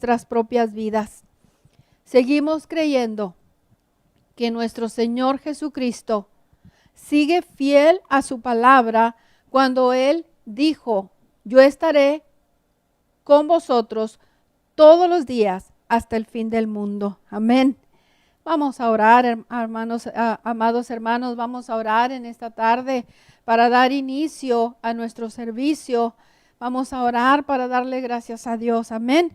nuestras propias vidas. Seguimos creyendo que nuestro Señor Jesucristo sigue fiel a su palabra cuando Él dijo: yo estaré con vosotros todos los días hasta el fin del mundo. Amén. Vamos a orar, hermanos, amados hermanos, vamos a orar en esta tarde para dar inicio a nuestro servicio. Vamos a orar para darle gracias a Dios. Amén.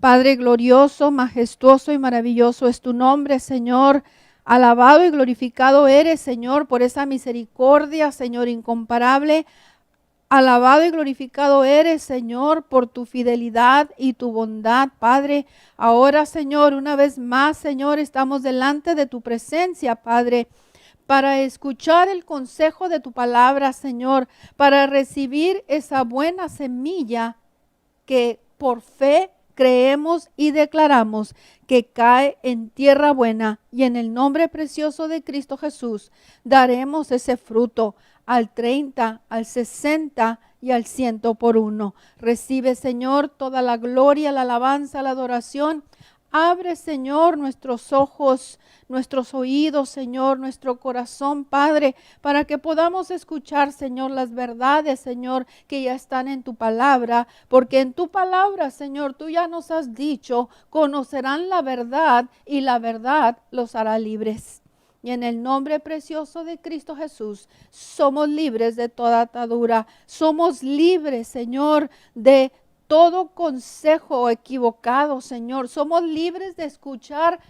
Padre glorioso, majestuoso y maravilloso es tu nombre, Señor. Alabado y glorificado eres, Señor, por esa misericordia, Señor, incomparable. Alabado y glorificado eres, Señor, por tu fidelidad y tu bondad, Padre. Ahora, Señor, una vez más, Señor, estamos delante de tu presencia, Padre, para escuchar el consejo de tu palabra, Señor, para recibir esa buena semilla que por fe creemos y declaramos que cae en tierra buena, y en el nombre precioso de Cristo Jesús daremos ese fruto al 30, al 60 y al 100 por uno. Recibe, Señor, toda la gloria, la alabanza, la adoración. Abre, Señor, nuestros ojos, nuestros oídos, Señor, nuestro corazón, Padre, para que podamos escuchar, Señor, las verdades, Señor, que ya están en tu palabra, porque en tu palabra, Señor, tú ya nos has dicho: conocerán la verdad y la verdad los hará libres. Y en el nombre precioso de Cristo Jesús, somos libres de toda atadura. Somos libres, Señor, de todo consejo equivocado, Señor. Somos libres de escuchar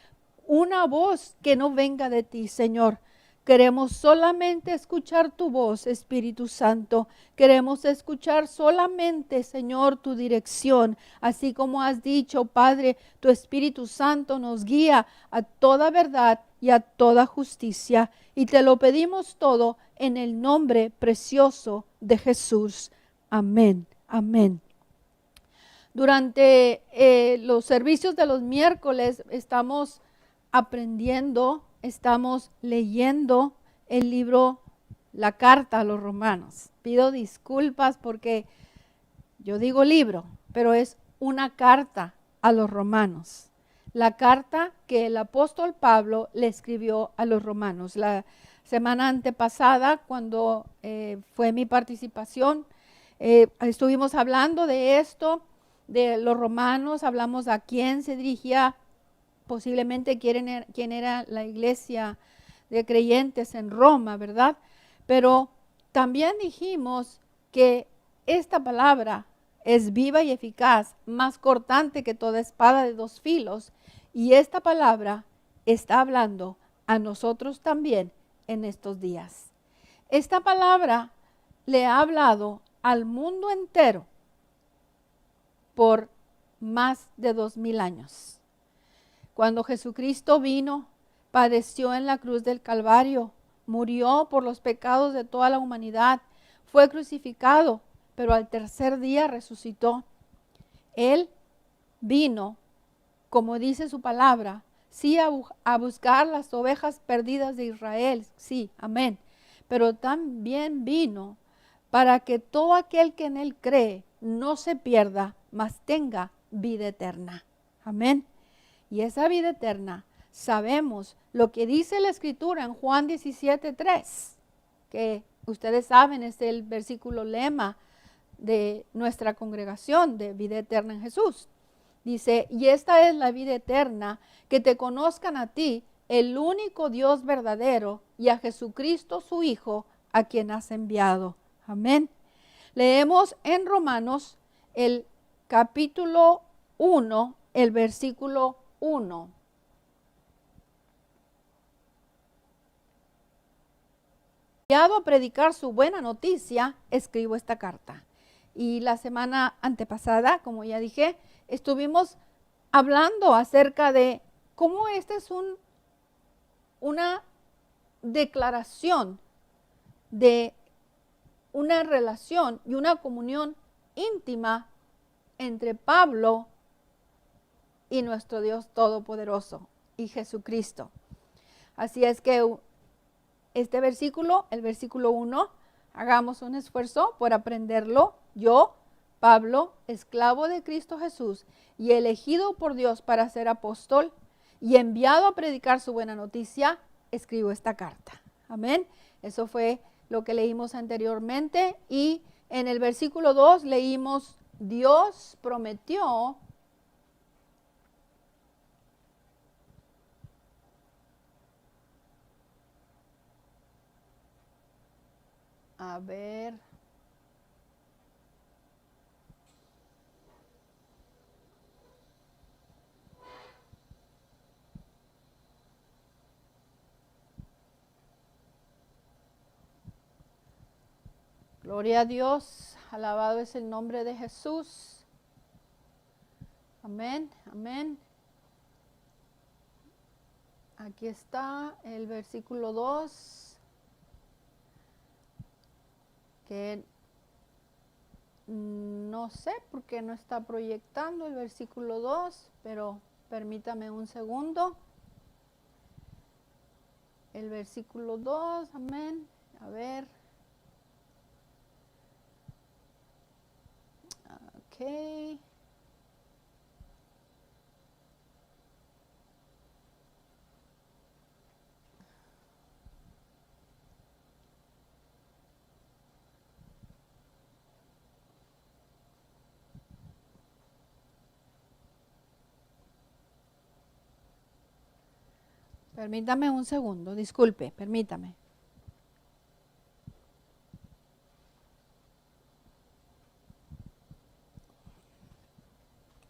una voz que no venga de ti, Señor. Queremos solamente escuchar tu voz, Espíritu Santo. Queremos escuchar solamente, Señor, tu dirección. Así como has dicho, Padre, tu Espíritu Santo nos guía a toda verdad y a toda justicia. Y te lo pedimos todo en el nombre precioso de Jesús. Amén. Amén. Durante los servicios de los miércoles estamos aprendiendo, estamos leyendo el libro, la carta a los romanos. Pido disculpas porque yo digo libro, pero es una carta a los romanos. La carta que el apóstol Pablo le escribió a los romanos. La semana antepasada, cuando fue mi participación, estuvimos hablando de esto, de los romanos. Hablamos a quién se dirigía, posiblemente quién era la iglesia de creyentes en Roma, ¿verdad? Pero también dijimos que esta palabra es viva y eficaz, más cortante que toda espada de dos filos, y esta palabra está hablando a nosotros también en estos días. Esta palabra le ha hablado al mundo entero por más de 2000 años. Cuando Jesucristo vino, padeció en la cruz del Calvario, murió por los pecados de toda la humanidad, fue crucificado, pero al tercer día resucitó. Él vino, como dice su palabra, sí, a buscar las ovejas perdidas de Israel, sí, amén, pero también vino para que todo aquel que en él cree no se pierda, mas tenga vida eterna. Amén. Y esa vida eterna, sabemos lo que dice la Escritura en Juan 17:3, que ustedes saben es el versículo lema de nuestra congregación de vida eterna en Jesús. Dice: y esta es la vida eterna, que te conozcan a ti, el único Dios verdadero, y a Jesucristo su Hijo, a quien has enviado. Amén. Leemos en Romanos el capítulo 1, el versículo 1. Enviado a predicar su buena noticia, escribo esta carta. Y la semana antepasada, como ya dije, estuvimos hablando acerca de cómo esta es una declaración de una relación y una comunión íntima entre Pablo y nuestro Dios Todopoderoso y Jesucristo. Así es que este versículo, el versículo 1, hagamos un esfuerzo por aprenderlo. Yo Pablo, esclavo de Cristo Jesús y elegido por Dios para ser apóstol y enviado a predicar su buena noticia, escribo esta carta. Amén. Eso fue lo que leímos anteriormente. Y en el versículo 2 leímos, Dios prometió a ver. Gloria a Dios, alabado es el nombre de Jesús. Amén, amén. Aquí está el versículo 2, que no sé por qué no está proyectando el versículo 2, pero permítame un segundo. El versículo 2, amén. A ver. Ok. Permítame un segundo, disculpe, permítame.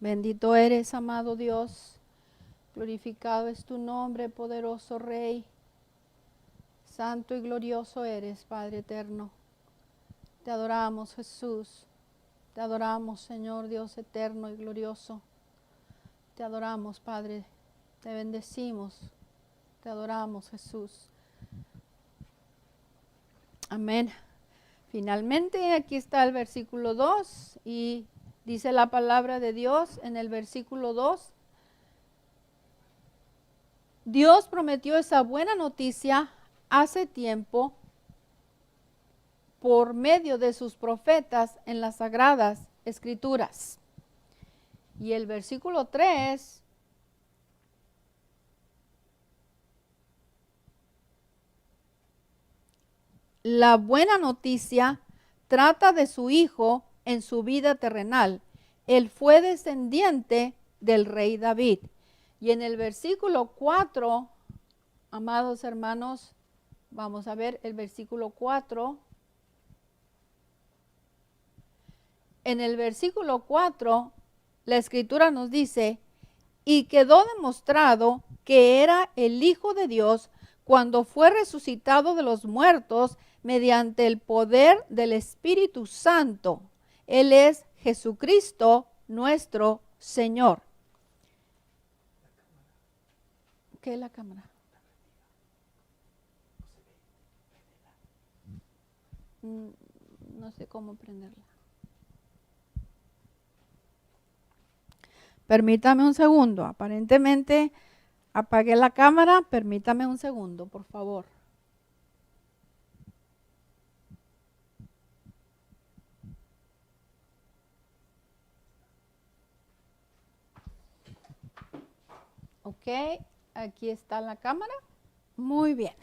Bendito eres, amado Dios, glorificado es tu nombre, poderoso Rey. Santo y glorioso eres, Padre eterno. Te adoramos, Jesús. Te adoramos, Señor Dios eterno y glorioso. Te adoramos, Padre. Te bendecimos. Te adoramos, Jesús. Amén. Finalmente, aquí está el versículo 2 y dice la palabra de Dios en el versículo 2. Dios prometió esa buena noticia hace tiempo por medio de sus profetas en las sagradas escrituras. Y el versículo 3 la buena noticia trata de su hijo en su vida terrenal. Él fue descendiente del rey David. Y en el versículo 4, amados hermanos, vamos a ver el versículo 4. En el versículo 4, la escritura nos dice, y quedó demostrado que era el Hijo de Dios cuando fue resucitado de los muertos mediante el poder del Espíritu Santo. Él es Jesucristo, nuestro Señor. ¿Qué es la cámara? No sé cómo prenderla. Permítame un segundo. Aparentemente apagué la cámara. Permítame un segundo, por favor. Ok, aquí está la cámara. Muy bien.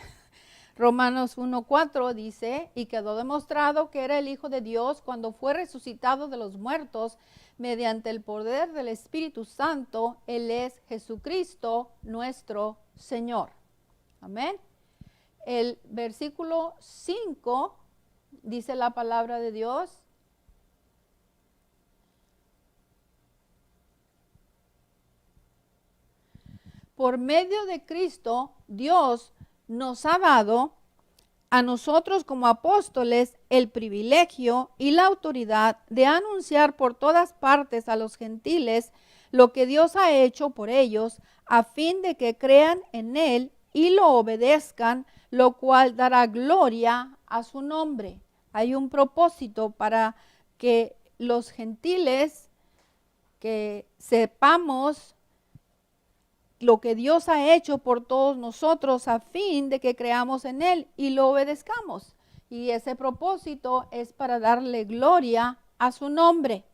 Romanos 1:4 dice, y quedó demostrado que era el Hijo de Dios cuando fue resucitado de los muertos mediante el poder del Espíritu Santo. Él es Jesucristo, nuestro Señor. Amén. El versículo 5 dice la palabra de Dios. Por medio de Cristo, Dios nos ha dado a nosotros como apóstoles el privilegio y la autoridad de anunciar por todas partes a los gentiles lo que Dios ha hecho por ellos, a fin de que crean en Él y lo obedezcan, lo cual dará gloria a su nombre. Hay un propósito para que los gentiles, que sepamos lo que Dios ha hecho por todos nosotros, a fin de que creamos en Él y lo obedezcamos. Y ese propósito es para darle gloria a su nombre.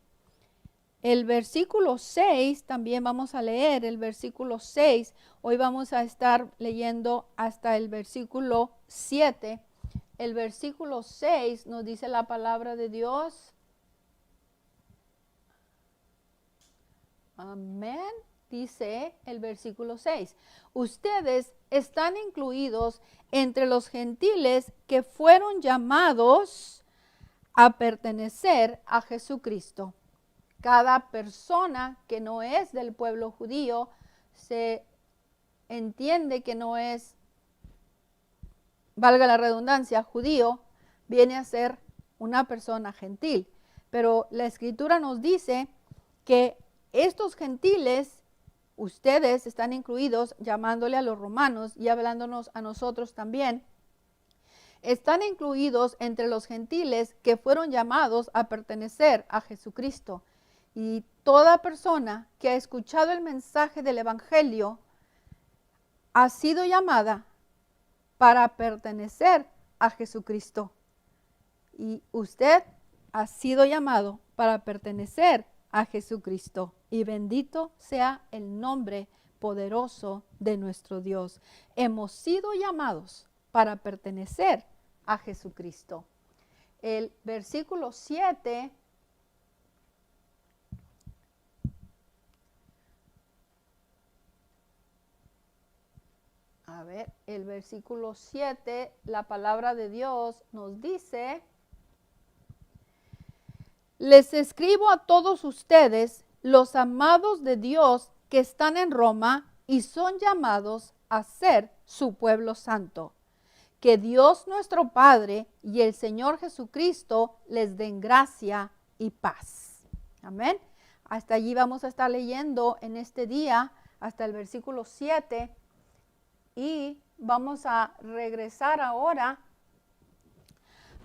El versículo 6, también vamos a leer el versículo 6. Hoy vamos a estar leyendo hasta el versículo 7. El versículo 6 nos dice la palabra de Dios. Amén. Dice el versículo 6. Ustedes están incluidos entre los gentiles que fueron llamados a pertenecer a Jesucristo. Cada persona que no es del pueblo judío se entiende que no es, valga la redundancia, judío, viene a ser una persona gentil. Pero la Escritura nos dice que estos gentiles, ustedes están incluidos, llamándole a los romanos y hablándonos a nosotros también, están incluidos entre los gentiles que fueron llamados a pertenecer a Jesucristo. Y toda persona que ha escuchado el mensaje del Evangelio ha sido llamada para pertenecer a Jesucristo. Y usted ha sido llamado para pertenecer a Jesucristo. Y bendito sea el nombre poderoso de nuestro Dios. Hemos sido llamados para pertenecer a Jesucristo. El versículo 7 el versículo 7, la palabra de Dios nos dice: les escribo a todos ustedes, los amados de Dios que están en Roma y son llamados a ser su pueblo santo. Que Dios nuestro Padre y el Señor Jesucristo les den gracia y paz. Amén. Hasta allí vamos a estar leyendo en este día, hasta el versículo 7. Y vamos a regresar ahora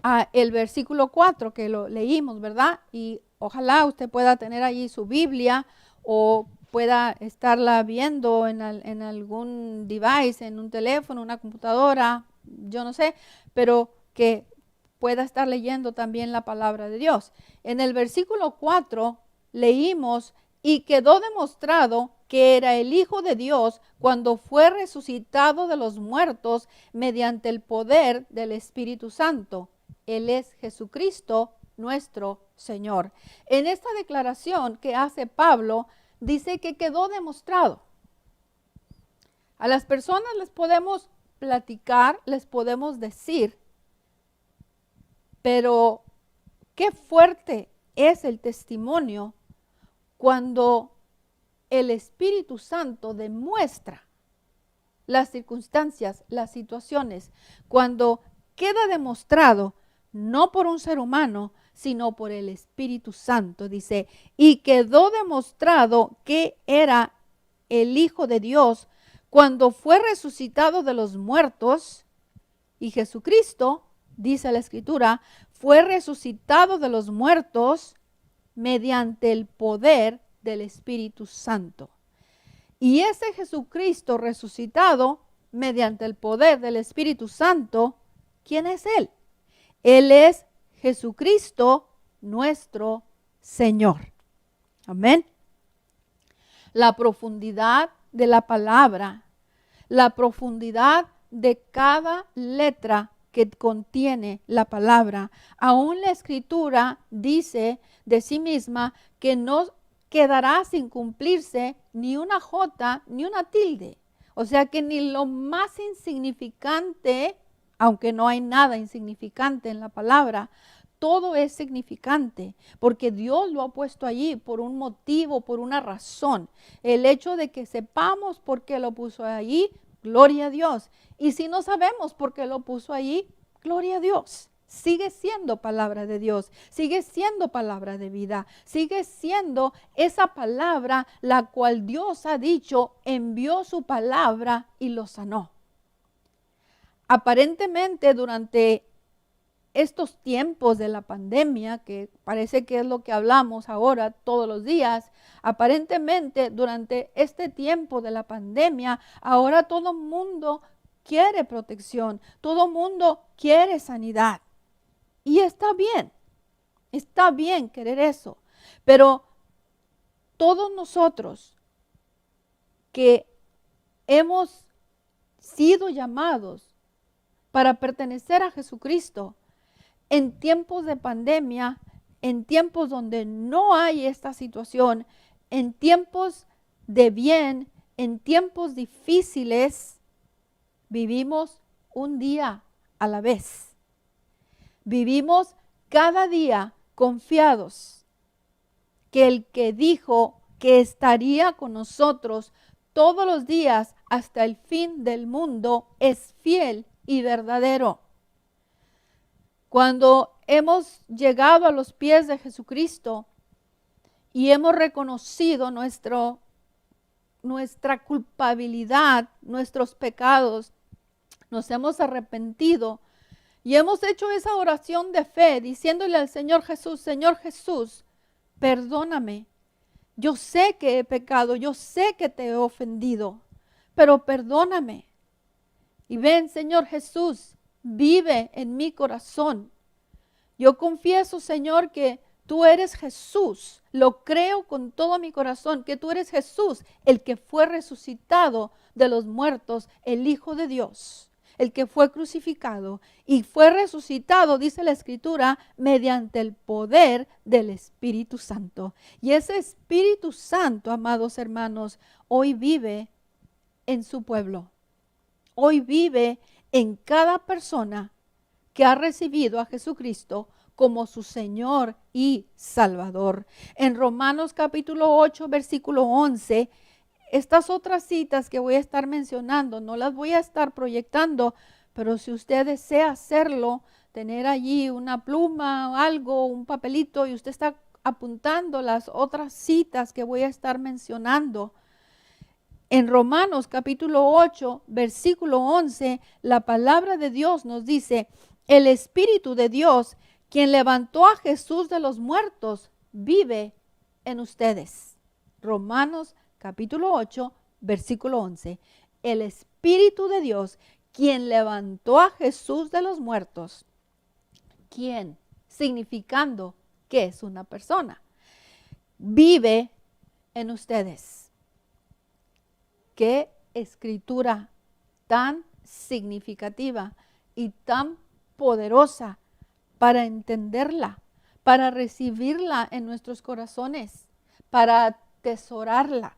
a el versículo 4 que lo leímos, ¿verdad? Y ojalá usted pueda tener allí su Biblia o pueda estarla viendo en algún device, en un teléfono, una computadora, yo no sé, pero que pueda estar leyendo también la palabra de Dios. En el versículo 4 leímos: y quedó demostrado que era el Hijo de Dios cuando fue resucitado de los muertos mediante el poder del Espíritu Santo. Él es Jesucristo, nuestro Señor. En esta declaración que hace Pablo, dice que quedó demostrado. A las personas les podemos platicar, les podemos decir, pero qué fuerte es el testimonio cuando el Espíritu Santo demuestra las circunstancias, las situaciones, cuando queda demostrado no por un ser humano, sino por el Espíritu Santo. Dice, y quedó demostrado que era el Hijo de Dios cuando fue resucitado de los muertos. Y Jesucristo, dice la Escritura, fue resucitado de los muertos mediante el poder del Espíritu Santo. Y ese Jesucristo resucitado mediante el poder del Espíritu Santo, ¿quién es Él? Él es Jesucristo, nuestro Señor. Amén. La profundidad de la palabra, la profundidad de cada letra que contiene la palabra. Aún la Escritura dice de sí misma que no quedará sin cumplirse ni una jota ni una tilde. O sea que ni lo más insignificante, aunque no hay nada insignificante en la palabra, todo es significante, porque Dios lo ha puesto allí por un motivo, por una razón. El hecho de que sepamos por qué lo puso allí, gloria a Dios. Y si no sabemos por qué lo puso allí, gloria a Dios. Sigue siendo palabra de Dios, sigue siendo palabra de vida, sigue siendo esa palabra la cual Dios ha dicho, envió su palabra y lo sanó. Aparentemente durante estos tiempos de la pandemia, que parece que es lo que hablamos ahora todos los días, aparentemente durante este tiempo de la pandemia, ahora todo mundo quiere protección, todo mundo quiere sanidad. Y está bien querer eso, pero todos nosotros que hemos sido llamados para pertenecer a Jesucristo en tiempos de pandemia, en tiempos donde no hay esta situación, en tiempos de bien, en tiempos difíciles, vivimos un día a la vez. Vivimos cada día confiados que el que dijo que estaría con nosotros todos los días hasta el fin del mundo es fiel y verdadero. Cuando hemos llegado a los pies de Jesucristo y hemos reconocido nuestra culpabilidad, nuestros pecados, nos hemos arrepentido y hemos hecho esa oración de fe diciéndole al Señor Jesús, perdóname. Yo sé que he pecado, yo sé que te he ofendido, pero perdóname. Y ven, Señor Jesús, vive en mi corazón. Yo confieso, Señor, que tú eres Jesús. Lo creo con todo mi corazón, que tú eres Jesús, el que fue resucitado de los muertos, el Hijo de Dios, el que fue crucificado y fue resucitado, dice la Escritura, mediante el poder del Espíritu Santo. Y ese Espíritu Santo, amados hermanos, hoy vive en su pueblo. Hoy vive en cada persona que ha recibido a Jesucristo como su Señor y Salvador. En Romanos capítulo 8, versículo 11, estas otras citas que voy a estar mencionando, no las voy a estar proyectando, pero si usted desea hacerlo, tener allí una pluma o algo, un papelito, y usted está apuntando las otras citas que voy a estar mencionando. En Romanos capítulo 8, versículo 11, la palabra de Dios nos dice, el Espíritu de Dios, quien levantó a Jesús de los muertos, vive en ustedes. Romanos capítulo 8, versículo 11. El Espíritu de Dios, quien levantó a Jesús de los muertos. ¿Quién? Significando que es una persona. Vive en ustedes. Qué escritura tan significativa y tan poderosa para entenderla, para recibirla en nuestros corazones, para atesorarla.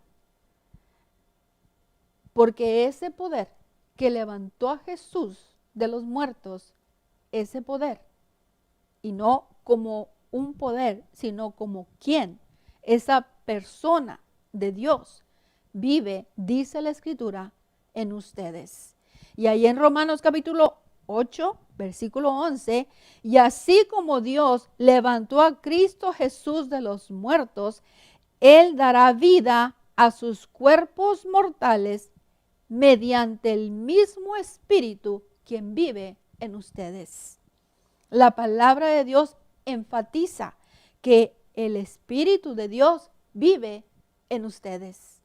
Porque ese poder que levantó a Jesús de los muertos, ese poder, y no como un poder, sino como quien, esa persona de Dios, vive, dice la Escritura, en ustedes. Y ahí en Romanos capítulo 8, versículo 11, y así como Dios levantó a Cristo Jesús de los muertos, Él dará vida a sus cuerpos mortales mediante el mismo Espíritu quien vive en ustedes. La palabra de Dios enfatiza que el Espíritu de Dios vive en ustedes.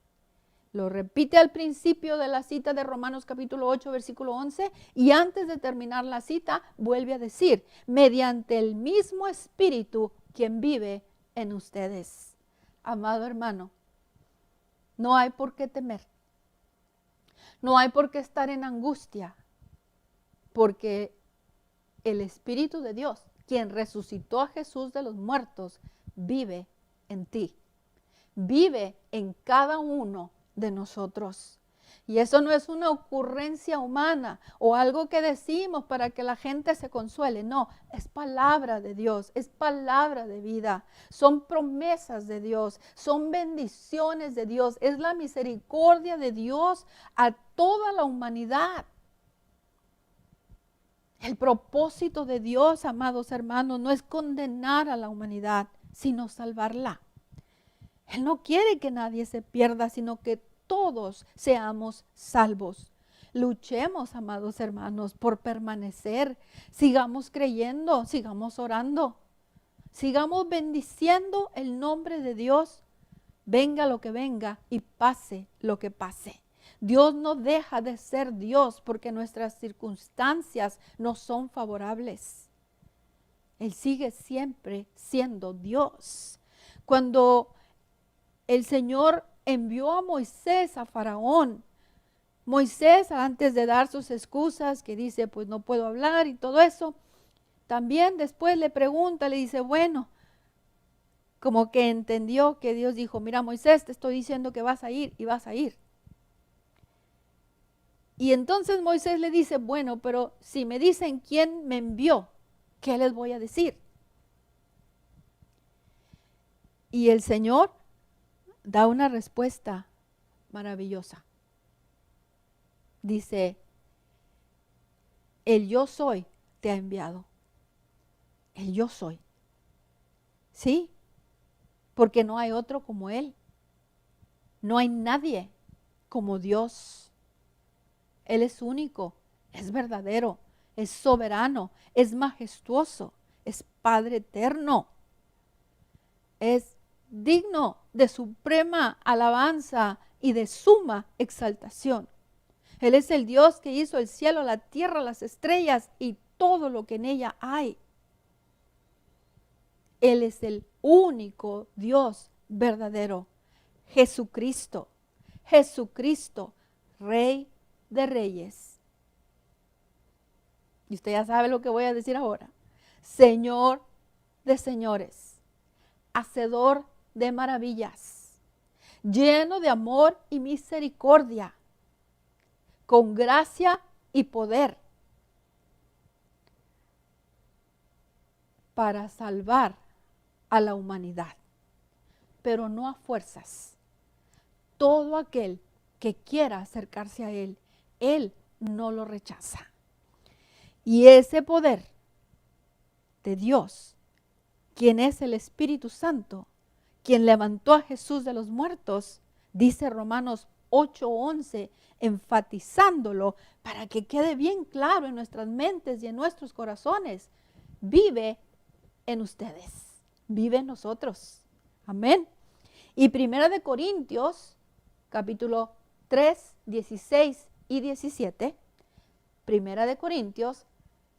Lo repite al principio de la cita de Romanos capítulo 8, versículo 11, y antes de terminar la cita vuelve a decir, mediante el mismo Espíritu quien vive en ustedes. Amado hermano, no hay por qué temer, no hay por qué estar en angustia, porque el Espíritu de Dios, quien resucitó a Jesús de los muertos, vive en ti, vive en cada uno de nosotros. Y eso no es una ocurrencia humana o algo que decimos para que la gente se consuele. No, es palabra de Dios, es palabra de vida. Son promesas de Dios, son bendiciones de Dios. Es la misericordia de Dios a toda la humanidad. El propósito de Dios, amados hermanos, no es condenar a la humanidad, sino salvarla. Él no quiere que nadie se pierda, sino que todos seamos salvos. Luchemos, amados hermanos, por permanecer. Sigamos creyendo, sigamos orando. Sigamos bendiciendo el nombre de Dios. Venga lo que venga y pase lo que pase. Dios no deja de ser Dios porque nuestras circunstancias no son favorables. Él sigue siempre siendo Dios. Cuando el Señor envió a Moisés a Faraón. Moisés, antes de dar sus excusas, que dice, pues no puedo hablar y todo eso, también después le pregunta, le dice, bueno, como que entendió que Dios dijo, mira Moisés, te estoy diciendo que vas a ir y vas a ir. Y entonces Moisés le dice, bueno, pero si me dicen quién me envió, ¿qué les voy a decir? Y el Señor da una respuesta maravillosa. Dice, el yo soy te ha enviado. El yo soy. ¿Sí? Porque no hay otro como Él. No hay nadie como Dios. Él es único, es verdadero, es soberano, es majestuoso, es Padre eterno. Es digno de suprema alabanza y de suma exaltación. Él es el Dios que hizo el cielo, la tierra, las estrellas y todo lo que en ella hay. Él es el único Dios verdadero, Jesucristo. Jesucristo, Rey de Reyes. Y usted ya sabe lo que voy a decir ahora. Señor de señores, hacedor de maravillas, lleno de amor y misericordia, con gracia y poder, para salvar a la humanidad, pero no a fuerzas. Todo aquel que quiera acercarse a Él, Él no lo rechaza. Y ese poder de Dios, quien es el Espíritu Santo, quien levantó a Jesús de los muertos, dice Romanos 8:11, enfatizándolo para que quede bien claro en nuestras mentes y en nuestros corazones, vive en ustedes, vive en nosotros. Amén. Y 1 Corintios, capítulo 3, 16 y 17. 1 Corintios,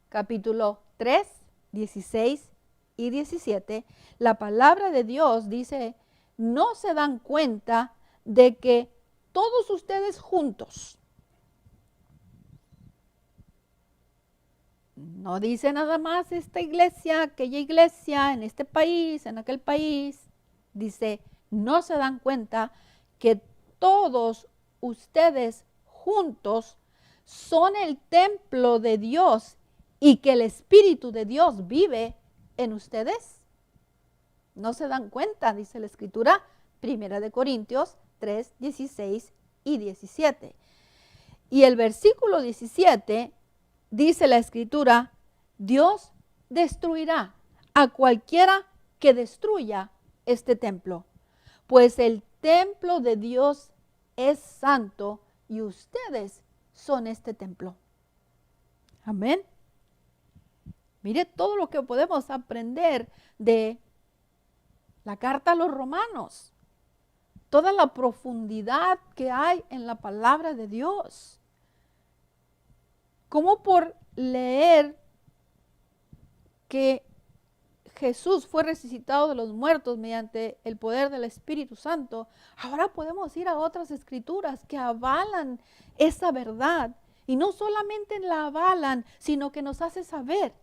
capítulo 3, 16 y 17. La palabra de Dios dice, no se dan cuenta de que todos ustedes juntos, no dice nada más esta iglesia, aquella iglesia, en este país, en aquel país, dice, no se dan cuenta que todos ustedes juntos son el templo de Dios y que el Espíritu de Dios vive en ustedes. No se dan cuenta, dice la Escritura, 1 Corintios 3, 16 y 17. Y el versículo 17 dice la Escritura, Dios destruirá a cualquiera que destruya este templo, pues el templo de Dios es santo y ustedes son este templo. Amén. Mire todo lo que podemos aprender de la carta a los romanos, toda la profundidad que hay en la palabra de Dios. Como por leer que Jesús fue resucitado de los muertos mediante el poder del Espíritu Santo, ahora podemos ir a otras escrituras que avalan esa verdad. Y no solamente la avalan, sino que nos hace saber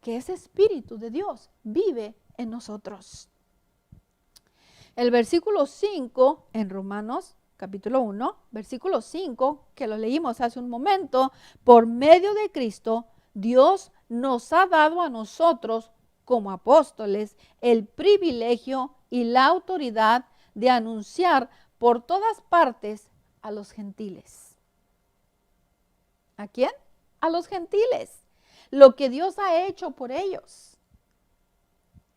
que ese Espíritu de Dios vive en nosotros. El versículo 5 en Romanos capítulo 1, versículo 5, que lo leímos hace un momento, por medio de Cristo, Dios nos ha dado a nosotros como apóstoles el privilegio y la autoridad de anunciar por todas partes a los gentiles. ¿A quién? A los gentiles. Lo que Dios ha hecho por ellos.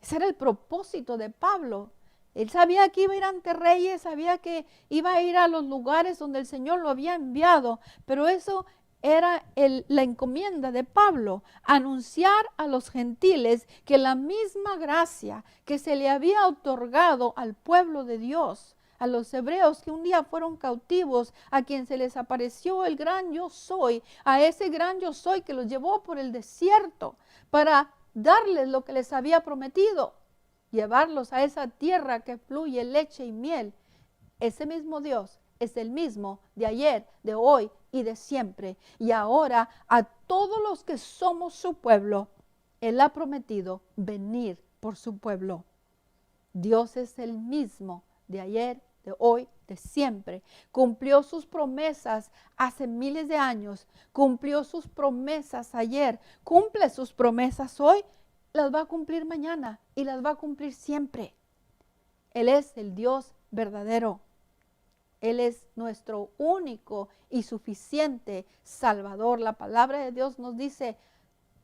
Ese era el propósito de Pablo. Él sabía que iba a ir ante reyes, sabía que iba a ir a los lugares donde el Señor lo había enviado, pero eso era la encomienda de Pablo, anunciar a los gentiles que la misma gracia que se le había otorgado al pueblo de Dios, a los hebreos que un día fueron cautivos, a quien se les apareció el gran yo soy, a ese gran yo soy que los llevó por el desierto para darles lo que les había prometido. llevarlos a esa tierra que fluye leche y miel. Ese mismo Dios es el mismo de ayer, de hoy y de siempre. Y ahora a todos los que somos su pueblo, Él ha prometido venir por su pueblo. Dios es el mismo de ayer, de hoy, de siempre. Cumplió sus promesas hace miles de años. Cumplió sus promesas ayer. Cumple sus promesas hoy. Las va a cumplir mañana y las va a cumplir siempre. Él es el Dios verdadero. Él es nuestro único y suficiente Salvador. La palabra de Dios nos dice,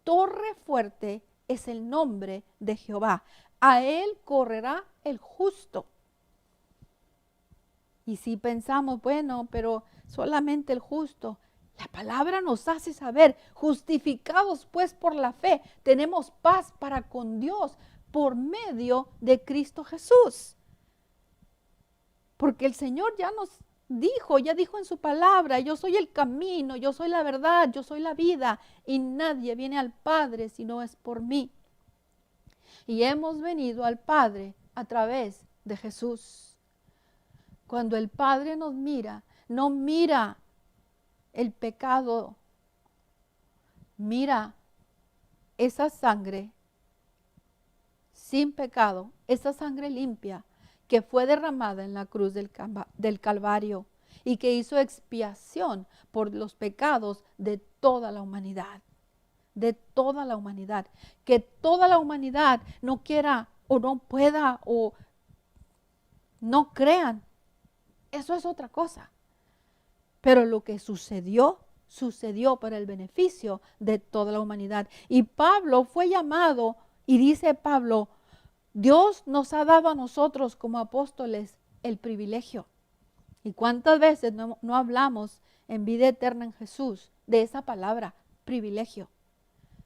torre fuerte es el nombre de Jehová. A Él correrá el justo. Y si pensamos, bueno, pero solamente el justo. La palabra nos hace saber, justificados pues por la fe, tenemos paz para con Dios por medio de Cristo Jesús. Porque el Señor ya dijo en su palabra, yo soy el camino, yo soy la verdad, yo soy la vida, y nadie viene al Padre si no es por mí. Y hemos venido al Padre a través de Jesús. Cuando el Padre nos mira, no mira el pecado, mira esa sangre sin pecado, esa sangre limpia que fue derramada en la cruz del Calvario y que hizo expiación por los pecados de toda la humanidad. De toda la humanidad. Que toda la humanidad no quiera o no pueda o no crean. Eso es otra cosa. Pero lo que sucedió para el beneficio de toda la humanidad. Y Pablo fue llamado, y dice Pablo, Dios nos ha dado a nosotros como apóstoles el privilegio. ¿Y cuántas veces no hablamos en vida eterna en Jesús de esa palabra, privilegio?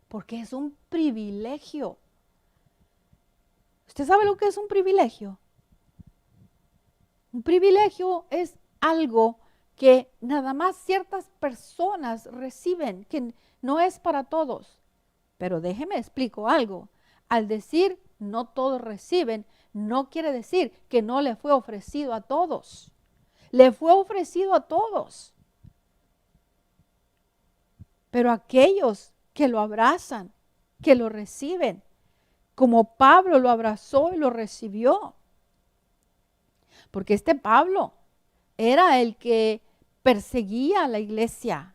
Porque es un privilegio. ¿Usted sabe lo que es un privilegio? Un privilegio es algo que nada más ciertas personas reciben, que no es para todos. Pero déjeme explico algo. Al decir no todos reciben, no quiere decir que no le fue ofrecido a todos. Le fue ofrecido a todos. Pero aquellos que lo abrazan, que lo reciben, como Pablo lo abrazó y lo recibió. Porque este Pablo era el que perseguía a la iglesia.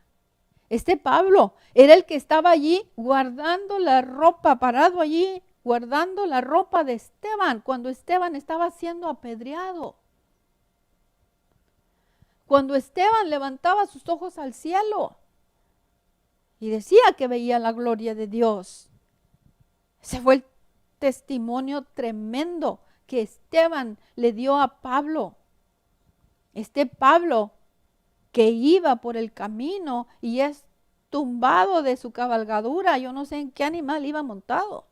Este Pablo era el que estaba allí guardando la ropa, parado allí, guardando la ropa de Esteban, cuando Esteban estaba siendo apedreado. Cuando Esteban levantaba sus ojos al cielo y decía que veía la gloria de Dios. Ese fue el testimonio tremendo que Esteban le dio a Pablo. Este Pablo que iba por el camino y es tumbado de su cabalgadura. Yo no sé en qué animal iba montado,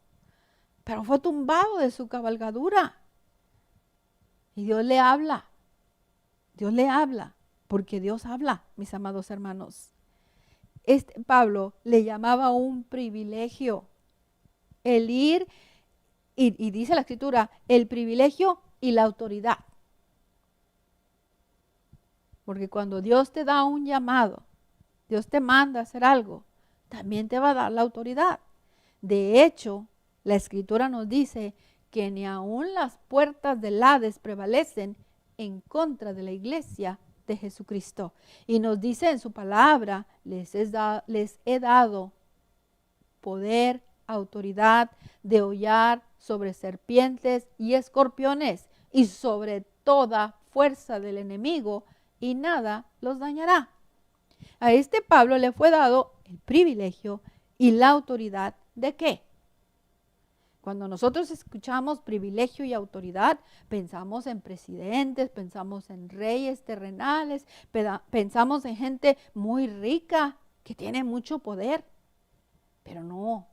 pero fue tumbado de su cabalgadura. Y Dios le habla. Dios le habla, porque Dios habla, mis amados hermanos. Este Pablo le llamaba un privilegio el ir, y dice la Escritura, el privilegio y la autoridad. Porque cuando Dios te da un llamado, Dios te manda a hacer algo, también te va a dar la autoridad. De hecho, la Escritura nos dice que ni aun las puertas del Hades prevalecen en contra de la iglesia de Jesucristo. Y nos dice en su palabra, les he dado poder, autoridad de hollar sobre serpientes y escorpiones y sobre toda fuerza del enemigo, y nada los dañará. A este Pablo le fue dado el privilegio y la autoridad ¿de qué? Cuando nosotros escuchamos privilegio y autoridad, pensamos en presidentes, pensamos en reyes terrenales, pensamos en gente muy rica que tiene mucho poder. Pero no,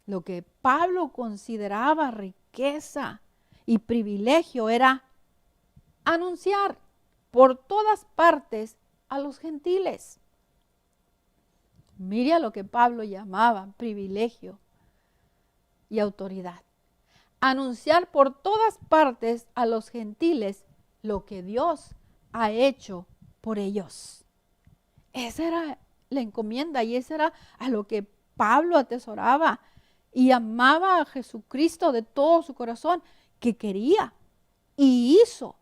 lo que Pablo consideraba riqueza y privilegio era anunciar por todas partes a los gentiles. Mire a lo que Pablo llamaba privilegio y autoridad. anunciar por todas partes a los gentiles lo que Dios ha hecho por ellos. Esa era la encomienda y esa era a lo que Pablo atesoraba y amaba a Jesucristo de todo su corazón, que quería y hizo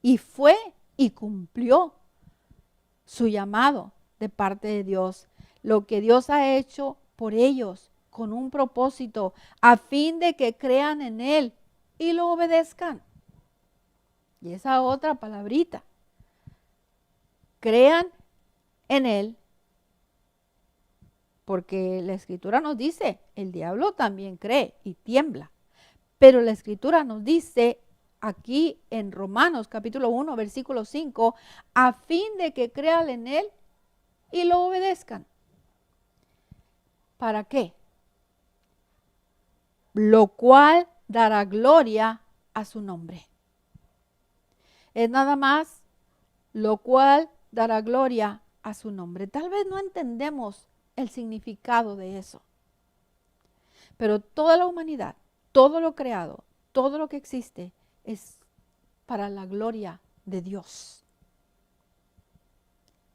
y fue y cumplió su llamado de parte de Dios. Lo que Dios ha hecho por ellos con un propósito, a fin de que crean en Él y lo obedezcan. Y esa otra palabrita, crean en Él, porque la Escritura nos dice, el diablo también cree y tiembla. Pero la Escritura nos dice aquí en Romanos capítulo 1, versículo 5, a fin de que crean en Él y lo obedezcan. ¿Para qué? Lo cual dará gloria a su nombre. Es nada más, lo cual dará gloria a su nombre. Tal vez no entendemos el significado de eso, pero toda la humanidad, todo lo creado, todo lo que existe es para la gloria de Dios.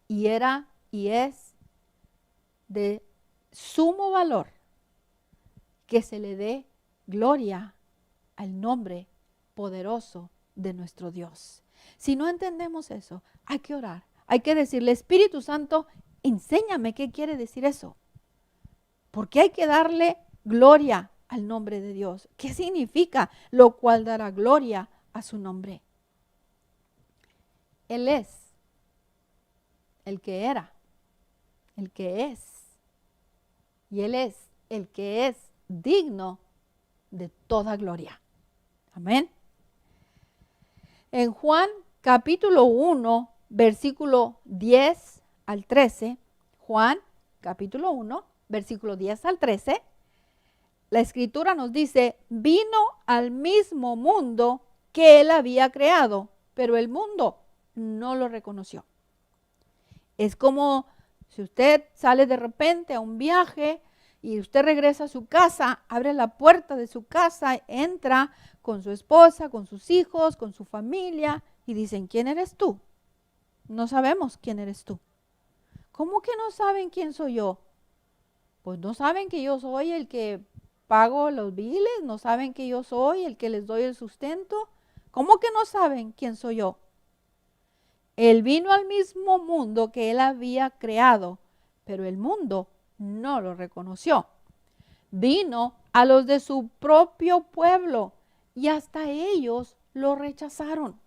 Y era y es de sumo valor que se le dé gloria al nombre poderoso de nuestro Dios. Si no entendemos eso, hay que orar, hay que decirle, Espíritu Santo, enséñame qué quiere decir eso. Porque hay que darle gloria al nombre de Dios. ¿Qué significa? Lo cual dará gloria a su nombre. Él es el que era, el que es, y Él es el que es digno de toda gloria. Amén. En Juan capítulo 1, versículo 10 al 13, Juan capítulo 1, versículo 10 al 13, la Escritura nos dice, vino al mismo mundo que Él había creado, pero el mundo no lo reconoció. Es como si usted sale de repente a un viaje y usted regresa a su casa, abre la puerta de su casa, entra con su esposa, con sus hijos, con su familia y dicen, ¿quién eres tú? No sabemos quién eres tú. ¿Cómo que no saben quién soy yo? Pues no saben que yo soy el que pago los biles, no saben que yo soy el que les doy el sustento. ¿Cómo que no saben quién soy yo? Él vino al mismo mundo que Él había creado, pero el mundo no lo reconoció. Vino a los de su propio pueblo y hasta ellos lo rechazaron.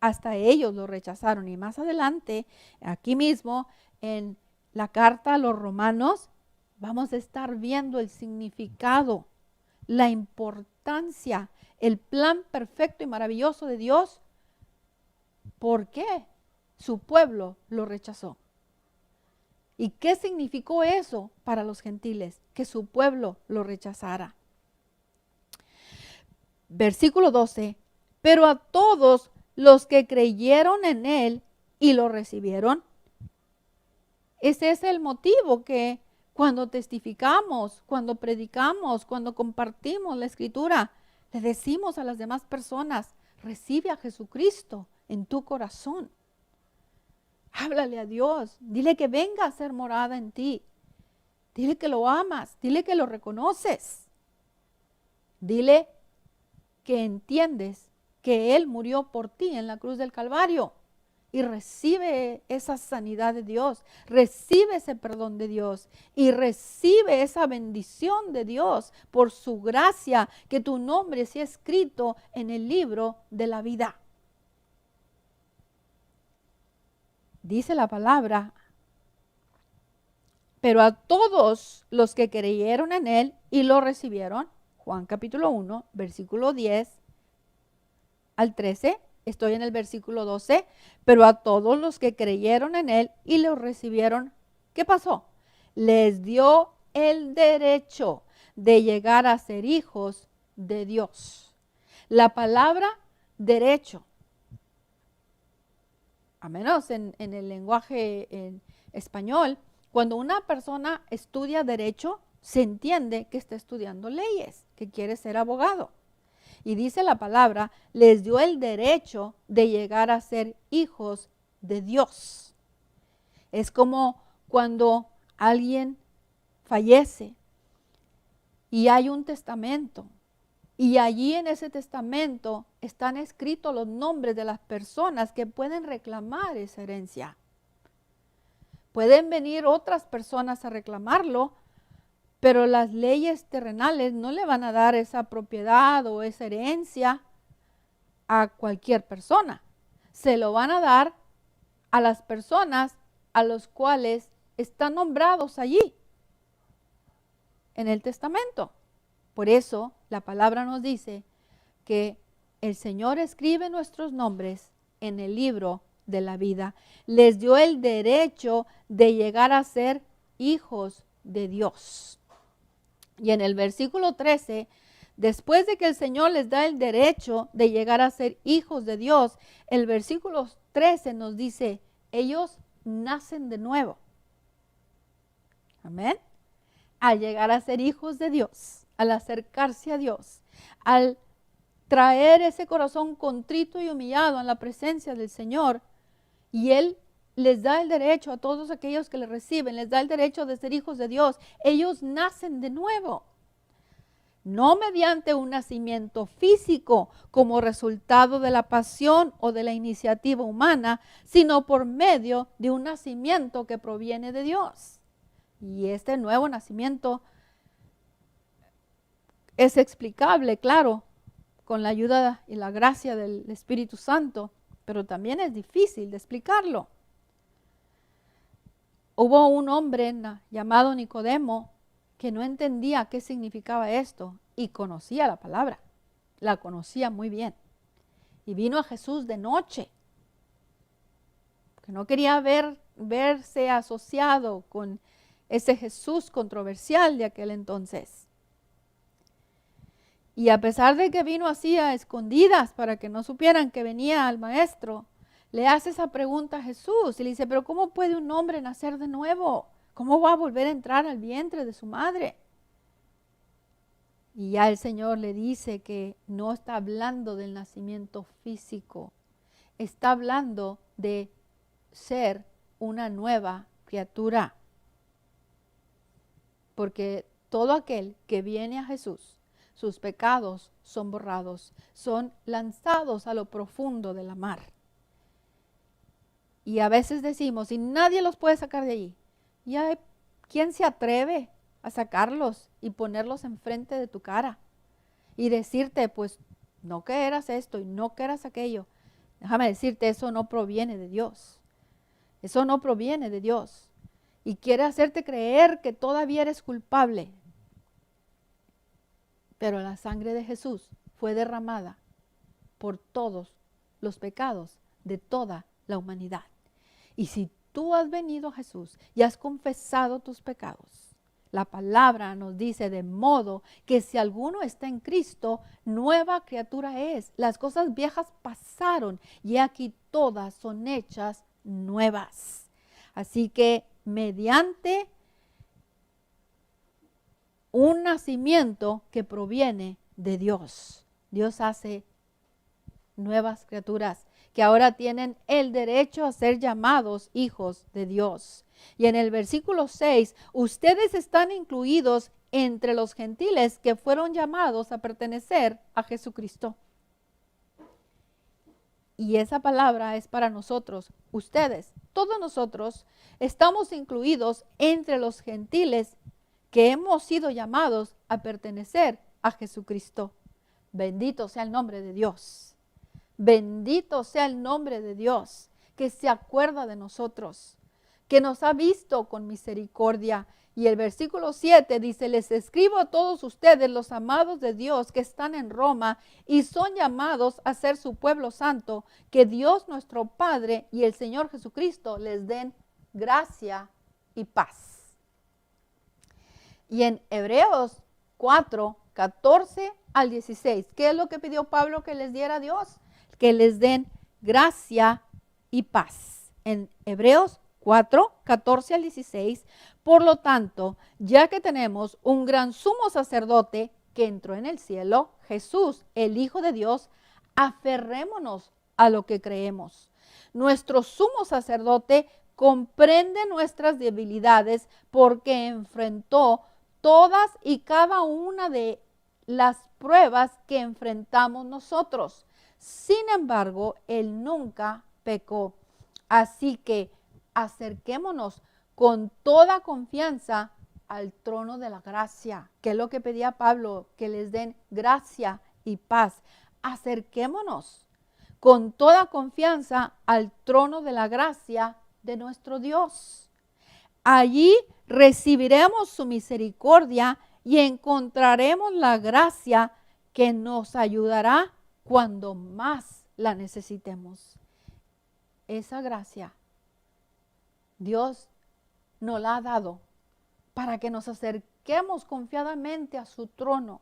Hasta ellos lo rechazaron. Y más adelante, aquí mismo, en la carta a los Romanos, vamos a estar viendo el significado, la importancia, el plan perfecto y maravilloso de Dios. ¿Por qué su pueblo lo rechazó? ¿Y qué significó eso para los gentiles? Que su pueblo lo rechazara. Versículo 12. Pero a todos los que creyeron en Él y lo recibieron. Ese es el motivo que cuando testificamos, cuando predicamos, cuando compartimos la Escritura, le decimos a las demás personas, recibe a Jesucristo en tu corazón. Háblale a Dios, dile que venga a ser morada en ti. Dile que lo amas, dile que lo reconoces. Dile que entiendes que Él murió por ti en la cruz del Calvario. Y recibe esa sanidad de Dios, recibe ese perdón de Dios y recibe esa bendición de Dios por su gracia, que tu nombre sea escrito en el libro de la vida. Dice la palabra, pero a todos los que creyeron en Él y lo recibieron, Juan capítulo 1, versículo 10 al 13, estoy en el versículo 12, pero a todos los que creyeron en Él y lo recibieron, ¿qué pasó? Les dio el derecho de llegar a ser hijos de Dios. La palabra derecho, a menos en el lenguaje en español, cuando una persona estudia derecho, se entiende que está estudiando leyes, que quiere ser abogado. Y dice la palabra, les dio el derecho de llegar a ser hijos de Dios. Es como cuando alguien fallece y hay un testamento. Y allí en ese testamento están escritos los nombres de las personas que pueden reclamar esa herencia. Pueden venir otras personas a reclamarlo, pero las leyes terrenales no le van a dar esa propiedad o esa herencia a cualquier persona. Se lo van a dar a las personas a los cuales están nombrados allí en el testamento. Por eso la palabra nos dice que el Señor escribe nuestros nombres en el libro de la vida. Les dio el derecho de llegar a ser hijos de Dios. Y en el versículo 13, después de que el Señor les da el derecho de llegar a ser hijos de Dios, el versículo 13 nos dice, ellos nacen de nuevo. Amén. Al llegar a ser hijos de Dios, al acercarse a Dios, al traer ese corazón contrito y humillado en la presencia del Señor, y Él les da el derecho a todos aquellos que le reciben, les da el derecho de ser hijos de Dios. Ellos nacen de nuevo, no mediante un nacimiento físico como resultado de la pasión o de la iniciativa humana, sino por medio de un nacimiento que proviene de Dios. Y este nuevo nacimiento es explicable, claro, con la ayuda y la gracia del Espíritu Santo, pero también es difícil de explicarlo. Hubo un hombre llamado Nicodemo que no entendía qué significaba esto y conocía la palabra, la conocía muy bien. Y vino a Jesús de noche, que no quería verse asociado con ese Jesús controversial de aquel entonces. Y a pesar de que vino así a escondidas para que no supieran que venía al maestro, le hace esa pregunta a Jesús y le dice, pero ¿cómo puede un hombre nacer de nuevo? ¿Cómo va a volver a entrar al vientre de su madre? Y ya el Señor le dice que no está hablando del nacimiento físico, está hablando de ser una nueva criatura. Porque todo aquel que viene a Jesús, sus pecados son borrados, son lanzados a lo profundo de la mar. Y a veces decimos, y nadie los puede sacar de allí. ¿Y quién se atreve a sacarlos y ponerlos enfrente de tu cara? Y decirte, pues, no que eras esto y no que eras aquello. Déjame decirte, eso no proviene de Dios. Eso no proviene de Dios. Y quiere hacerte creer que todavía eres culpable. Pero la sangre de Jesús fue derramada por todos los pecados de toda la humanidad. Y si tú has venido a Jesús y has confesado tus pecados, la palabra nos dice de modo que si alguno está en Cristo, nueva criatura es. Las cosas viejas pasaron y aquí todas son hechas nuevas. Así que mediante un nacimiento que proviene de Dios, Dios hace nuevas criaturas que ahora tienen el derecho a ser llamados hijos de Dios. Y en el versículo 6, ustedes están incluidos entre los gentiles que fueron llamados a pertenecer a Jesucristo. Y esa palabra es para nosotros, ustedes, todos nosotros estamos incluidos entre los gentiles que hemos sido llamados a pertenecer a Jesucristo. Bendito sea el nombre de Dios. Bendito sea el nombre de Dios, que se acuerda de nosotros, que nos ha visto con misericordia. Y el versículo 7 dice, les escribo a todos ustedes, los amados de Dios, que están en Roma y son llamados a ser su pueblo santo, que Dios nuestro Padre y el Señor Jesucristo les den gracia y paz. Y en Hebreos 4, 14 al 16, ¿qué es lo que pidió Pablo que les diera Dios? Que les den gracia y paz. En Hebreos 4, 14 al 16. Por lo tanto, ya que tenemos un gran sumo sacerdote que entró en el cielo, Jesús, el Hijo de Dios, aferrémonos a lo que creemos. Nuestro sumo sacerdote comprende nuestras debilidades porque enfrentó todas y cada una de las pruebas que enfrentamos nosotros. Sin embargo, Él nunca pecó. Así que acerquémonos con toda confianza al trono de la gracia, que es lo que pedía Pablo, que les den gracia y paz. Acerquémonos con toda confianza al trono de la gracia de nuestro Dios. Allí recibiremos su misericordia y encontraremos la gracia que nos ayudará cuando más la necesitemos. Esa gracia Dios nos la ha dado para que nos acerquemos confiadamente a su trono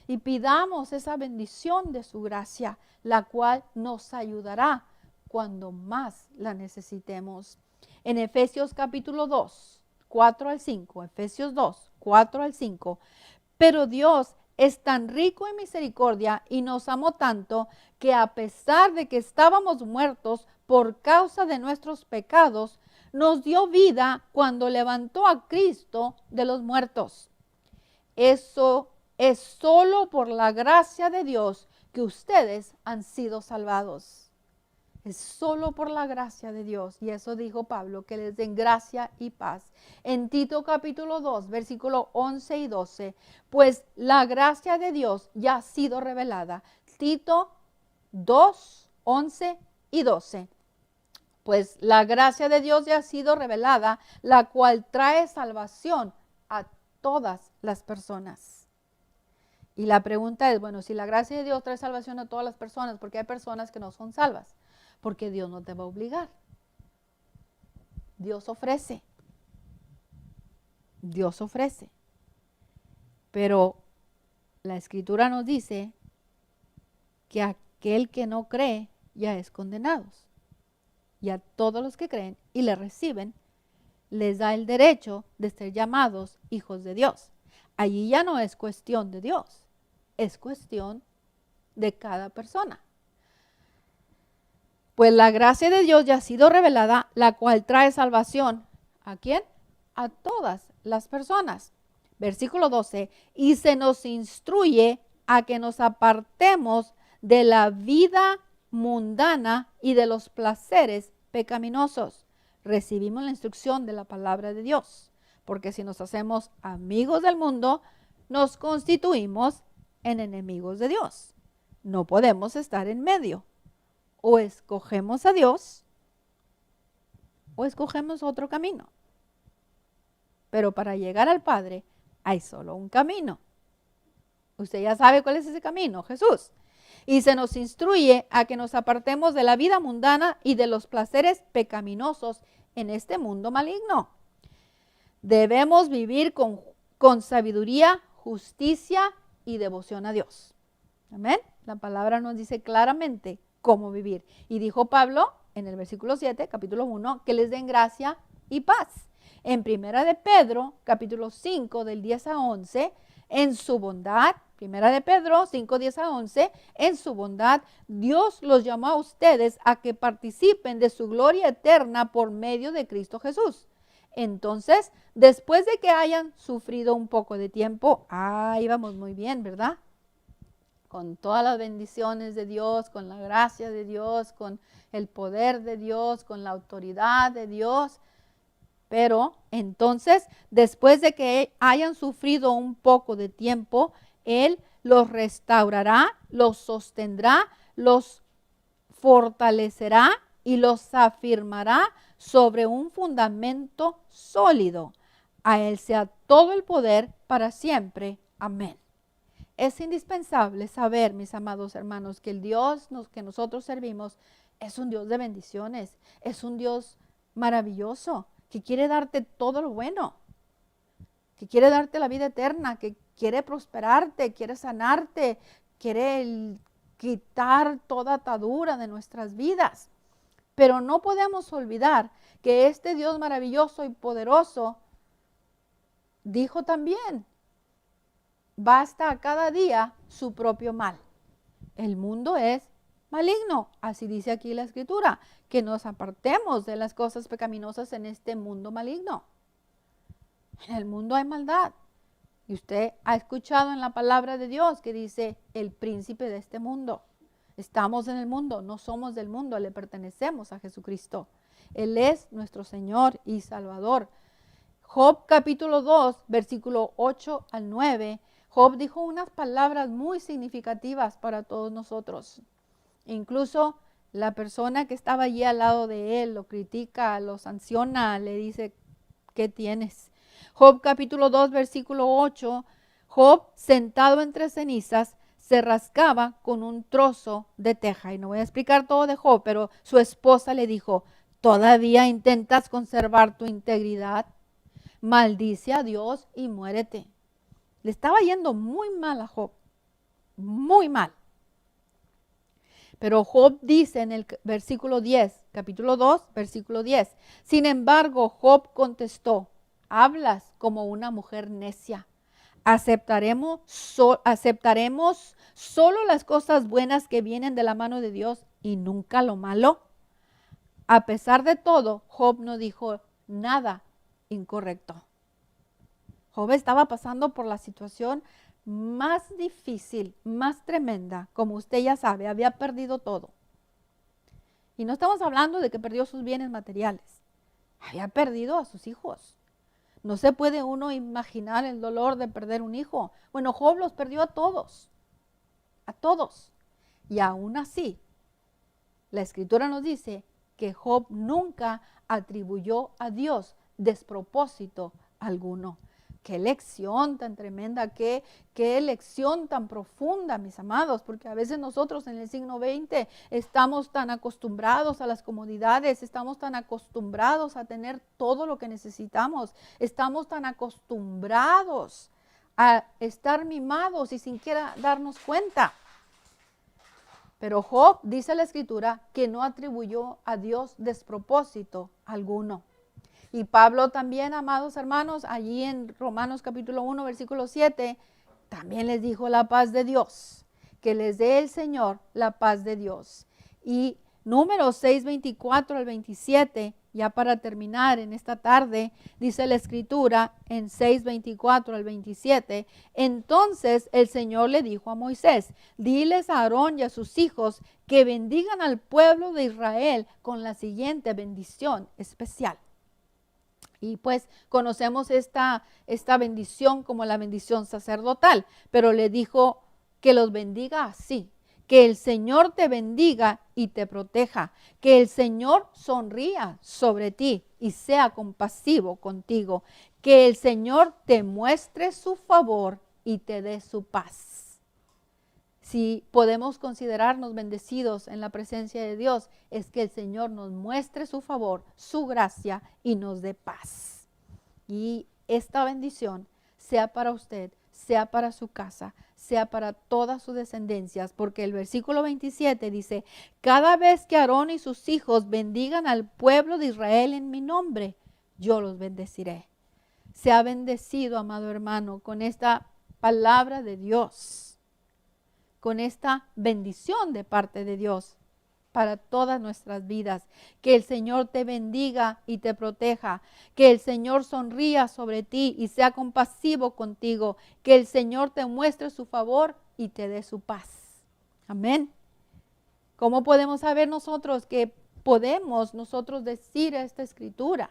y pidamos esa bendición de su gracia, la cual nos ayudará cuando más la necesitemos. En Efesios capítulo 2, 4 al 5, Efesios 2, 4 al 5, pero Dios es tan rico en misericordia y nos amó tanto que a pesar de que estábamos muertos por causa de nuestros pecados, nos dio vida cuando levantó a Cristo de los muertos. Eso es solo por la gracia de Dios que ustedes han sido salvados. Es solo por la gracia de Dios. Y eso dijo Pablo, que les den gracia y paz. En Tito capítulo 2, versículo 11 y 12, pues la gracia de Dios ya ha sido revelada. Tito 2, 11 y 12. Pues la gracia de Dios ya ha sido revelada, la cual trae salvación a todas las personas. Y la pregunta es, bueno, si la gracia de Dios trae salvación a todas las personas, ¿por qué hay personas que no son salvas? Porque Dios no te va a obligar. Dios ofrece. Dios ofrece. Pero la Escritura nos dice que aquel que no cree ya es condenado. Y a todos los que creen y le reciben, les da el derecho de ser llamados hijos de Dios. Allí ya no es cuestión de Dios, es cuestión de cada persona. Pues la gracia de Dios ya ha sido revelada, la cual trae salvación. ¿A quién? A todas las personas. Versículo 12. Y se nos instruye a que nos apartemos de la vida mundana y de los placeres pecaminosos. Recibimos la instrucción de la palabra de Dios, porque si nos hacemos amigos del mundo, nos constituimos en enemigos de Dios. No podemos estar en medio. O escogemos a Dios o escogemos otro camino. Pero para llegar al Padre hay solo un camino. Usted ya sabe cuál es ese camino, Jesús. Y se nos instruye a que nos apartemos de la vida mundana y de los placeres pecaminosos en este mundo maligno. Debemos vivir con sabiduría, justicia y devoción a Dios. Amén. La palabra nos dice claramente cómo vivir. Y dijo Pablo en el versículo 7, capítulo 1, que les den gracia y paz. En primera de Pedro, capítulo 5, del 10 a 11, en su bondad, primera de Pedro 5, 10 a 11, en su bondad, Dios los llamó a ustedes a que participen de su gloria eterna por medio de Cristo Jesús. Entonces, después de que hayan sufrido un poco de tiempo, íbamos muy bien, ¿verdad? Con todas las bendiciones de Dios, con la gracia de Dios, con el poder de Dios, con la autoridad de Dios. Pero entonces, después de que hayan sufrido un poco de tiempo, Él los restaurará, los sostendrá, los fortalecerá y los afirmará sobre un fundamento sólido. A Él sea todo el poder para siempre. Amén. Es indispensable saber, mis amados hermanos, que el Dios que nosotros servimos es un Dios de bendiciones, es un Dios maravilloso, que quiere darte todo lo bueno, que quiere darte la vida eterna, que quiere prosperarte, quiere sanarte, quiere quitar toda atadura de nuestras vidas. Pero no podemos olvidar que este Dios maravilloso y poderoso dijo también, basta a cada día su propio mal. El mundo es maligno, así dice aquí la Escritura, que nos apartemos de las cosas pecaminosas en este mundo maligno. En el mundo hay maldad. Y usted ha escuchado en la palabra de Dios que dice el príncipe de este mundo. Estamos en el mundo, no somos del mundo, le pertenecemos a Jesucristo. Él es nuestro Señor y Salvador. Job capítulo 2, versículo 8 al 9, Job dijo unas palabras muy significativas para todos nosotros. Incluso la persona que estaba allí al lado de él lo critica, lo sanciona, le dice, ¿qué tienes? Job capítulo 2, versículo 8, Job sentado entre cenizas se rascaba con un trozo de teja. Y no voy a explicar todo de Job, pero su esposa le dijo, ¿todavía intentas conservar tu integridad? Maldice a Dios y muérete. Le estaba yendo muy mal a Job, muy mal. Pero Job dice en el versículo 10, capítulo 2, versículo 10, sin embargo, Job contestó, hablas como una mujer necia. ¿Aceptaremos solo las cosas buenas que vienen de la mano de Dios y nunca lo malo? A pesar de todo, Job no dijo nada incorrecto. Job estaba pasando por la situación más difícil, más tremenda, como usted ya sabe, había perdido todo. Y no estamos hablando de que perdió sus bienes materiales, había perdido a sus hijos. No se puede uno imaginar el dolor de perder un hijo. Bueno, Job los perdió a todos. Y aún así, la Escritura nos dice que Job nunca atribuyó a Dios despropósito alguno. Qué lección tan tremenda, qué lección tan profunda, mis amados, porque a veces nosotros en el siglo XX estamos tan acostumbrados a las comodidades, estamos tan acostumbrados a tener todo lo que necesitamos, estamos tan acostumbrados a estar mimados y sin siquiera darnos cuenta. Pero Job, dice la Escritura, que no atribuyó a Dios despropósito alguno. Y Pablo también, amados hermanos, allí en Romanos capítulo 1, versículo 7, también les dijo la paz de Dios, que les dé el Señor la paz de Dios. Y Números 6, 24 al 27, ya para terminar en esta tarde, dice la Escritura en 6, 24 al 27, entonces el Señor le dijo a Moisés, diles a Aarón y a sus hijos que bendigan al pueblo de Israel con la siguiente bendición especial. Y pues conocemos esta bendición como la bendición sacerdotal, pero le dijo que los bendiga así, que el Señor te bendiga y te proteja, que el Señor sonría sobre ti y sea compasivo contigo, que el Señor te muestre su favor y te dé su paz. Si podemos considerarnos bendecidos en la presencia de Dios, es que el Señor nos muestre su favor, su gracia y nos dé paz. Y esta bendición sea para usted, sea para su casa, sea para todas sus descendencias, porque el versículo 27 dice, cada vez que Aarón y sus hijos bendigan al pueblo de Israel en mi nombre, yo los bendeciré. Sea bendecido, amado hermano, con esta palabra de Dios, con esta bendición de parte de Dios para todas nuestras vidas. Que el Señor te bendiga y te proteja. Que el Señor sonría sobre ti y sea compasivo contigo. Que el Señor te muestre su favor y te dé su paz. Amén. ¿Cómo podemos saber nosotros que podemos nosotros decir esta escritura?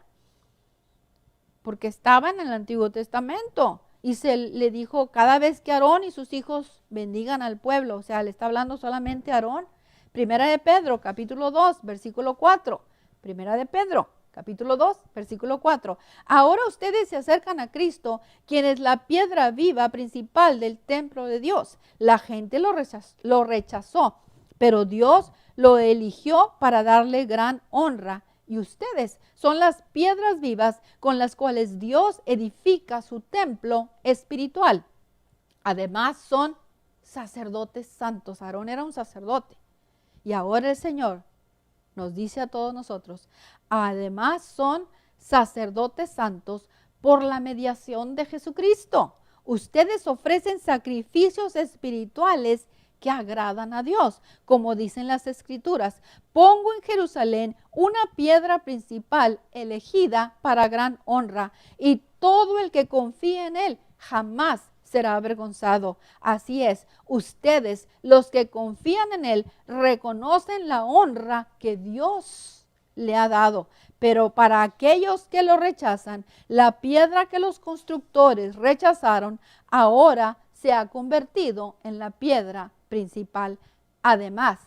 Porque estaba en el Antiguo Testamento. Y se le dijo, cada vez que Aarón y sus hijos bendigan al pueblo, o sea, le está hablando solamente a Aarón. Primera de Pedro, capítulo 2, versículo 4. Primera de Pedro, capítulo 2, versículo 4. Ahora ustedes se acercan a Cristo, quien es la piedra viva principal del templo de Dios. La gente lo rechazó, pero Dios lo eligió para darle gran honra. Y ustedes son las piedras vivas con las cuales Dios edifica su templo espiritual. Además son sacerdotes santos. Aarón era un sacerdote. Y ahora el Señor nos dice a todos nosotros, además son sacerdotes santos por la mediación de Jesucristo. Ustedes ofrecen sacrificios espirituales que agradan a Dios, como dicen las Escrituras. Pongo en Jerusalén una piedra principal elegida para gran honra, y todo el que confíe en él jamás será avergonzado. Así es, ustedes, los que confían en él, reconocen la honra que Dios le ha dado. Pero para aquellos que lo rechazan, la piedra que los constructores rechazaron, ahora se ha convertido en la piedra principal. Además,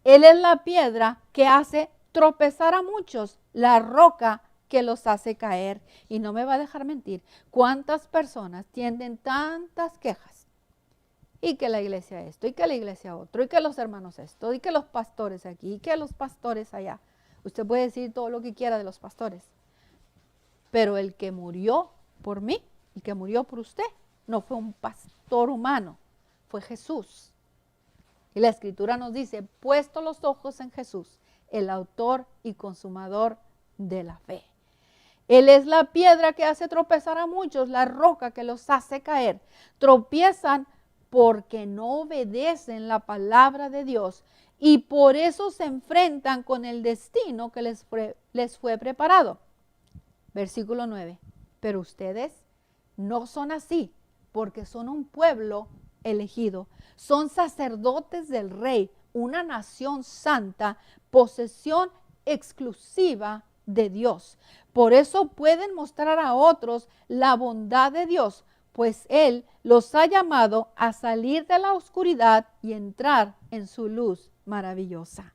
él es la piedra que hace tropezar a muchos, la roca que los hace caer. Y no me va a dejar mentir, cuántas personas tienen tantas quejas. Y que la iglesia esto, y que la iglesia otro, y que los hermanos esto, y que los pastores aquí, y que los pastores allá. Usted puede decir todo lo que quiera de los pastores, pero el que murió por mí, el que murió por usted, no fue un pastor humano, fue Jesús. Y la Escritura nos dice, puesto los ojos en Jesús, el autor y consumador de la fe. Él es la piedra que hace tropezar a muchos, la roca que los hace caer. Tropiezan porque no obedecen la palabra de Dios y por eso se enfrentan con el destino que les fue preparado. Versículo 9. Pero ustedes no son así, porque son un pueblo elegido. Son sacerdotes del Rey, una nación santa, posesión exclusiva de Dios. Por eso pueden mostrar a otros la bondad de Dios, pues Él los ha llamado a salir de la oscuridad y entrar en su luz maravillosa.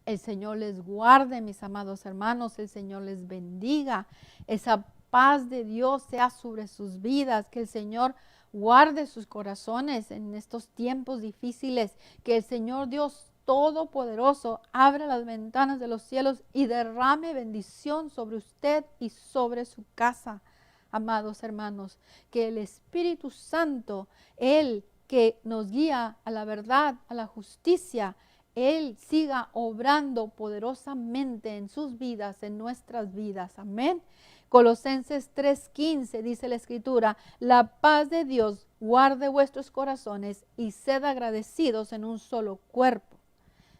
El Señor les guarde, mis amados hermanos, el Señor les bendiga. Esa paz de Dios sea sobre sus vidas, que el Señor guarde sus corazones en estos tiempos difíciles, que el Señor Dios Todopoderoso abra las ventanas de los cielos y derrame bendición sobre usted y sobre su casa. Amados hermanos, que el Espíritu Santo, Él que nos guía a la verdad, a la justicia, Él siga obrando poderosamente en sus vidas, en nuestras vidas. Amén. Colosenses 3:15 dice la Escritura, la paz de Dios guarde vuestros corazones y sed agradecidos en un solo cuerpo.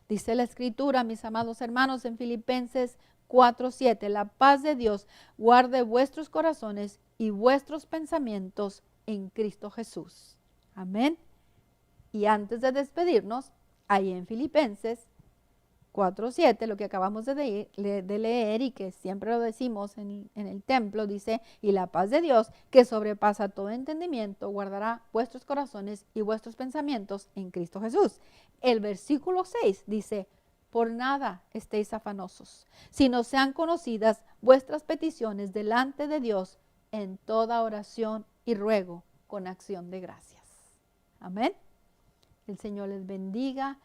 Dice la Escritura, mis amados hermanos, en Filipenses 4:7, la paz de Dios guarde vuestros corazones y vuestros pensamientos en Cristo Jesús. Amén. Y antes de despedirnos, ahí en Filipenses 4:7, lo que acabamos de leer y que siempre lo decimos en el templo, dice, y la paz de Dios, que sobrepasa todo entendimiento, guardará vuestros corazones y vuestros pensamientos en Cristo Jesús. El versículo 6 dice, por nada estéis afanosos, sino sean conocidas vuestras peticiones delante de Dios en toda oración y ruego con acción de gracias. Amén. El Señor les bendiga.